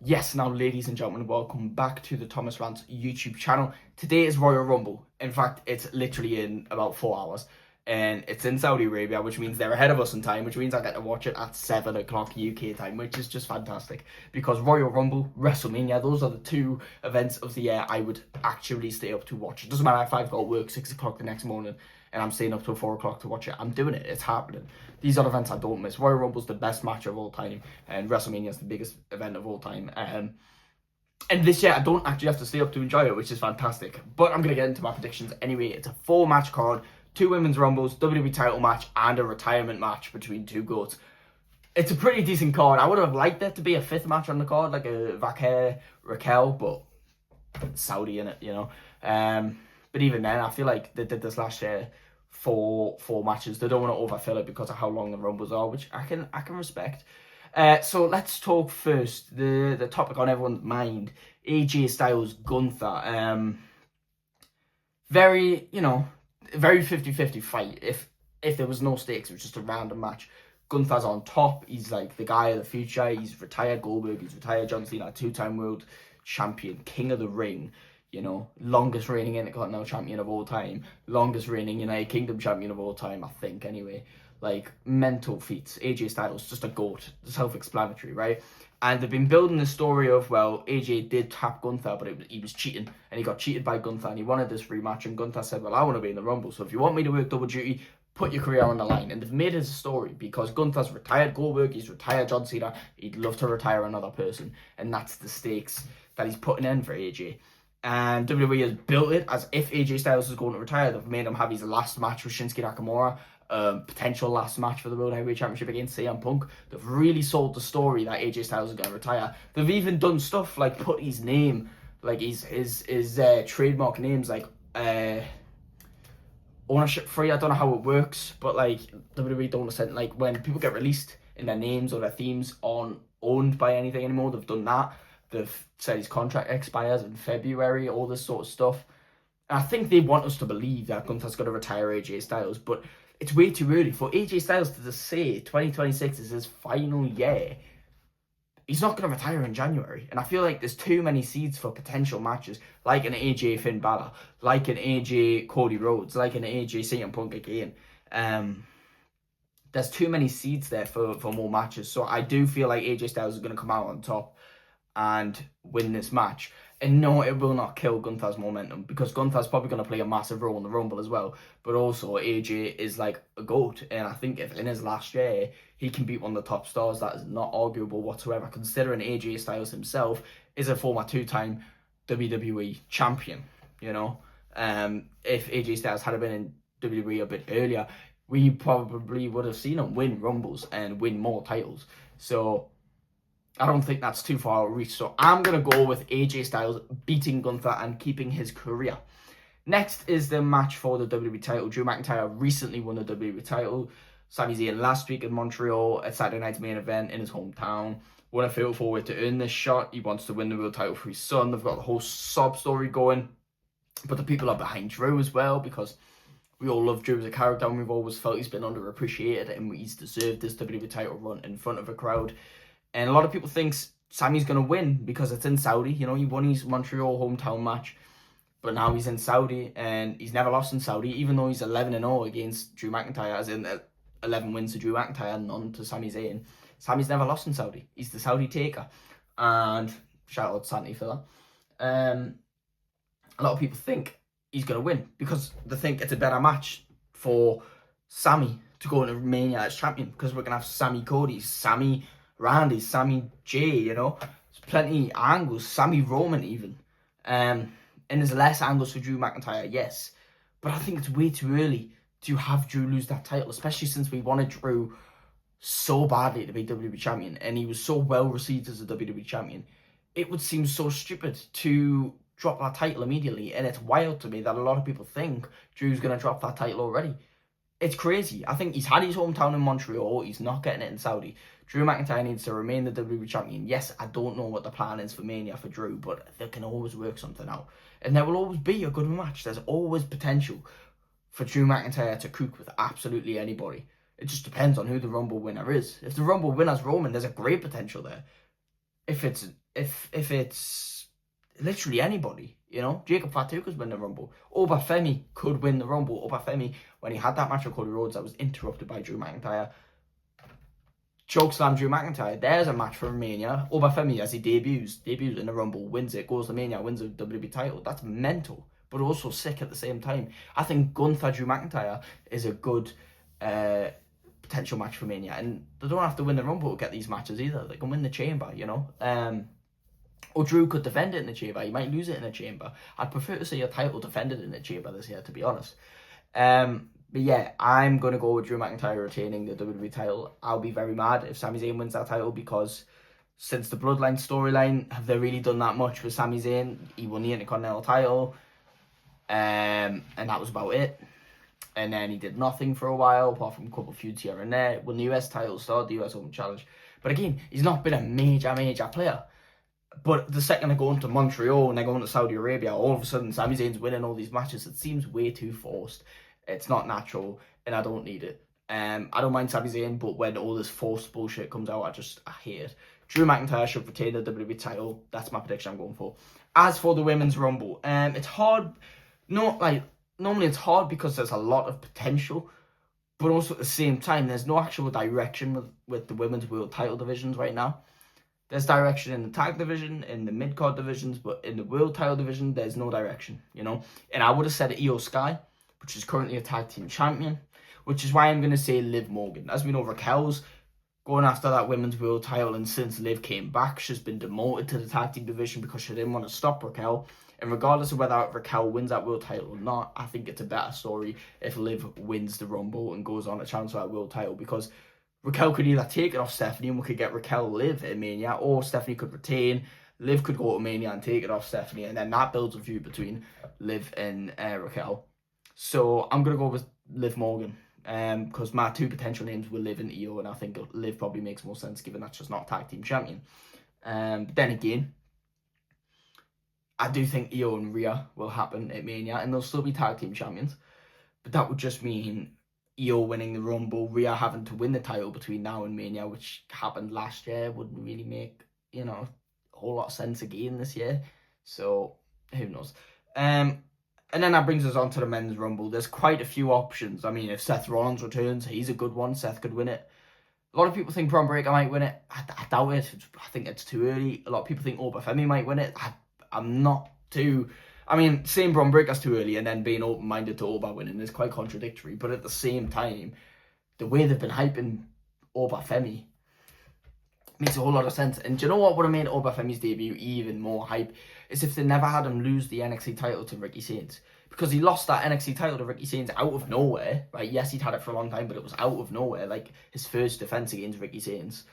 Yes, now ladies and gentlemen, welcome back to the Thomas Rants YouTube channel. Today is Royal Rumble. In fact, it's literally in about 4 hours. And it's in Saudi Arabia, which means they're ahead of us in time, which means I get to watch it at 7 o'clock UK time, which is just fantastic. Because Royal Rumble, WrestleMania, those are the two events of the year I would actually stay up to watch. It doesn't matter if I've got work 6 o'clock the next morning and I'm staying up till 4 o'clock to watch it. I'm doing it. It's happening. These are events I don't miss. Royal Rumble's the best match of all time, and WrestleMania is the biggest event of all time. And this year, I don't actually have to stay up to enjoy it, which is fantastic. But I'm going to get into my predictions anyway. It's a 4-match card, 2 women's rumbles, WWE title match, and a retirement match between two GOATs. It's a pretty decent card. I would have liked there to be a 5th match on the card, like a Vaquer Raquel, but it's Saudi in it, you know. But even then, I feel like they did this last year for 4 matches. They don't want to overfill it because of how long the rumbles are, which I can respect. So let's talk first. The topic on everyone's mind: AJ Styles, Gunther. Very 50-50 fight. If there was no stakes, it was just a random match. Gunther's on top. He's like the guy of the future. He's retired Goldberg. He's retired John Cena, 2-time world champion, king of the ring. You know, longest reigning Intercontinental champion of all time, longest reigning United Kingdom champion of all time, I think, anyway. Like, mental feats. AJ Styles, just a GOAT. Self-explanatory, right? And they've been building the story of, well, AJ did tap Gunther, but he was cheating, and he got cheated by Gunther, and he wanted this rematch, and Gunther said, well, I want to be in the Rumble, so if you want me to work double duty, put your career on the line. And they've made it a story, because Gunther's retired Goldberg, he's retired John Cena, he'd love to retire another person, and that's the stakes that he's putting in for AJ. And WWE has built it as if AJ Styles is going to retire. They've made him have his last match with Shinsuke Nakamura, potential last match for the World Heavyweight Championship against CM Punk. They've really sold the story that AJ Styles is going to retire. They've even done stuff like put his name, like his trademark names, like ownership free. I don't know how it works, but like WWE don't send, like when people get released in their names or their themes aren't owned by anything anymore. They've done that. They've said his contract expires in February, all this sort of stuff. And I think they want us to believe that Gunther's going to retire AJ Styles, but it's way too early for AJ Styles to just say 2026 is his final year. He's not going to retire in January. And I feel like there's too many seeds for potential matches, like an AJ Finn Balor, like an AJ Cody Rhodes, like an AJ CM Punk again. There's too many seeds there for more matches. So I do feel like AJ Styles is going to come out on top and win this match. And no, it will not kill Gunther's momentum, because Gunther's probably going to play a massive role in the Rumble as well. But also, AJ is like a GOAT, and I think if in his last year he can beat one of the top stars, that is not arguable whatsoever, considering AJ Styles himself is a former 2-time WWE champion, you know. If AJ Styles had been in WWE a bit earlier, we probably would have seen him win Rumbles and win more titles. So I don't think that's too far out of reach. So I'm going to go with AJ Styles beating Gunther and keeping his career. Next is the match for the WWE title. Drew McIntyre recently won the WWE title. Sami Zayn last week in Montreal at Saturday Night's main event in his hometown. Won a fatal 4-way to earn this shot. He wants to win the world title for his son. They've got the whole sob story going. But the people are behind Drew as well, because we all love Drew as a character, and we've always felt he's been underappreciated, and he's deserved this WWE title run in front of a crowd. And a lot of people think Sami's going to win because it's in Saudi. You know, he won his Montreal hometown match, but now he's in Saudi, and he's never lost in Saudi, even though he's 11-0 against Drew McIntyre, as in 11 wins to Drew McIntyre, none to Sami Zayn. Sami's never lost in Saudi. He's the Saudi taker. And shout out Santi for that. A lot of people think he's going to win because they think it's a better match for Sami to go into Mania as champion, because we're going to have Sami Cody, Sami Randy, Sami J, you know. There's plenty of angles, Sami Roman even. And there's less angles for Drew McIntyre, yes. But I think it's way too early to have Drew lose that title, especially since we wanted Drew so badly to be WWE champion, and he was so well received as a WWE champion. It would seem so stupid to drop that title immediately, and it's wild to me that a lot of people think Drew's going to drop that title already. It's crazy. I think he's had his hometown in Montreal. He's not getting it in Saudi. Drew McIntyre needs to remain the WWE champion. Yes, I don't know what the plan is for Mania for Drew, but they can always work something out. And there will always be a good match. There's always potential for Drew McIntyre to cook with absolutely anybody. It just depends on who the Rumble winner is. If the Rumble winner's Roman, there's a great potential there. If it's if it's literally anybody, you know, Jacob Fatu could win the Rumble. Obafemi could win the Rumble. Obafemi, when he had that match with Cody Rhodes that was interrupted by Drew McIntyre, chokeslam Drew McIntyre. There's a match for Mania. Obafemi, as he debuts in the Rumble, wins it, goes to Mania, wins the WWE title. That's mental, but also sick at the same time. I think Gunther Drew McIntyre is a good potential match for Mania, and they don't have to win the Rumble to get these matches either. They can win the Chamber, you know. Or Drew could defend it in the Chamber. He might lose it in the Chamber. I'd prefer to see a title defended in the Chamber this year, to be honest. But yeah, I'm going to go with Drew McIntyre retaining the WWE title. I'll be very mad if Sami Zayn wins that title, because since the Bloodline storyline, have they really done that much with Sami Zayn? He won the Intercontinental title, and that was about it. And then he did nothing for a while, apart from a couple of feuds here and there. Won the US title, started the US Open Challenge. But again, he's not been a major player. But the second they go into Montreal and they're going to Saudi Arabia, all of a sudden Sami Zayn's winning all these matches. It seems way too forced. It's not natural, and I don't need it. I don't mind Sami Zayn, but when all this forced bullshit comes out, I hate it. Drew McIntyre should retain the WWE title. That's my prediction I'm going for. As for the Women's Rumble, it's hard. Normally it's hard because there's a lot of potential, but also at the same time, there's no actual direction with the Women's World title divisions right now. There's direction in the tag division, in the mid-card divisions, but in the world title division, there's no direction, you know? And I would have said Io Sky, which is currently a tag team champion, which is why I'm going to say Liv Morgan. As we know, Raquel's going after that women's world title, and since Liv came back, she's been demoted to the tag team division because she didn't want to stop Raquel. And regardless of whether Raquel wins that world title or not, I think it's a better story if Liv wins the Rumble and goes on to challenge for that world title, because Raquel could either take it off Stephanie and we could get Raquel Liv at Mania, or Stephanie could retain, Liv could go to Mania and take it off Stephanie, and then that builds a feud between Liv and Raquel. So I'm going to go with Liv Morgan, because my two potential names were Liv and Io, and I think Liv probably makes more sense given that she's not tag team champion. But then again, I do think Io and Rhea will happen at Mania, and they'll still be tag team champions, but that would just mean Io winning the Rumble, Rhea having to win the title between now and Mania, which happened last year, wouldn't really make, a whole lot of sense again this year. So, who knows? And then that brings us on to the Men's Rumble. There's quite a few options. I mean, if Seth Rollins returns, he's a good one. Seth could win it. A lot of people think Braun Breaker might win it. I doubt it. I think it's too early. A lot of people think Obafemi might win it. I'm not too... I mean, saying Braun Breaker's too early and then being open-minded to Oba winning is quite contradictory. But at the same time, the way they've been hyping Obafemi makes a whole lot of sense. And do you know what would have made Obafemi's debut even more hype? Is if they never had him lose the NXT title to Ricky Sainz. Because he lost that NXT title to Ricky Sainz out of nowhere, right? Yes, he'd had it for a long time, but it was out of nowhere, like his first defense against Ricky Sainz.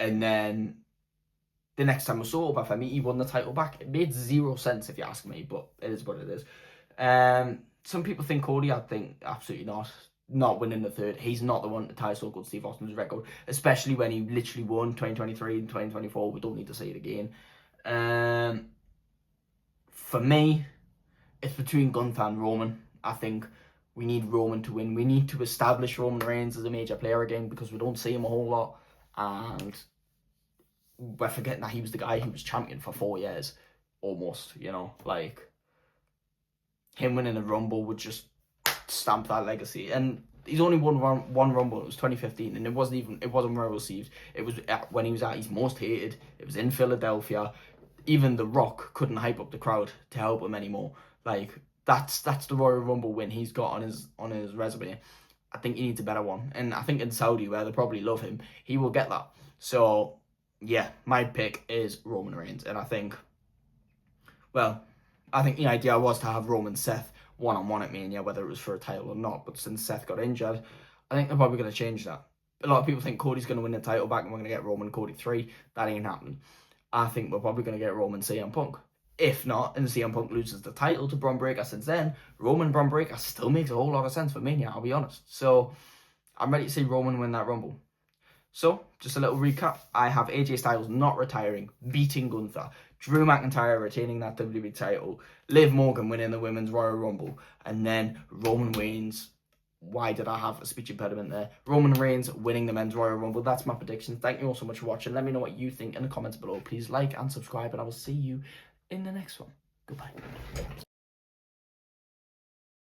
And then the next time we saw Obafemi, he won the title back. It made zero sense if you ask me, but it is what it is. Some people think Cody, I think absolutely not winning the third. He's not the one to tie Stone Cold Steve Austin's record, especially when he literally won 2023 and 2024. We don't need to say it again. For me, it's between Gunther and Roman. I think we need Roman to win. We need to establish Roman Reigns as a major player again, because we don't see him a whole lot. And we're forgetting that he was the guy who was champion for 4 years, almost, like, him winning a Rumble would just stamp that legacy. And he's only won one Rumble. It was 2015, and it wasn't well received. It was when he was at his most hated. It was in Philadelphia. Even The Rock couldn't hype up the crowd to help him anymore. Like, that's the Royal Rumble win he's got on his resume. I think he needs a better one. And I think in Saudi, where they probably love him, he will get that. So, yeah, my pick is Roman Reigns. And I think the idea was to have Roman Seth one-on-one at Mania, whether it was for a title or not. But since Seth got injured, I think they're probably going to change that. A lot of people think Cody's going to win the title back and we're going to get Roman Cody 3. That ain't happening. I think we're probably going to get Roman CM Punk. If not, and CM Punk loses the title to Braun Breaker since then, Roman Braun Breaker still makes a whole lot of sense for Mania, I'll be honest. So, I'm ready to see Roman win that Rumble. So, just a little recap. I have AJ Styles not retiring, beating Gunther, Drew McIntyre retaining that WWE title, Liv Morgan winning the Women's Royal Rumble, and then Roman Reigns why did I have a speech impediment there? Roman Reigns winning the Men's Royal Rumble. That's my prediction. Thank you all so much for watching. Let me know what you think in the comments below. Please like and subscribe, and I will see you in the next one. Goodbye.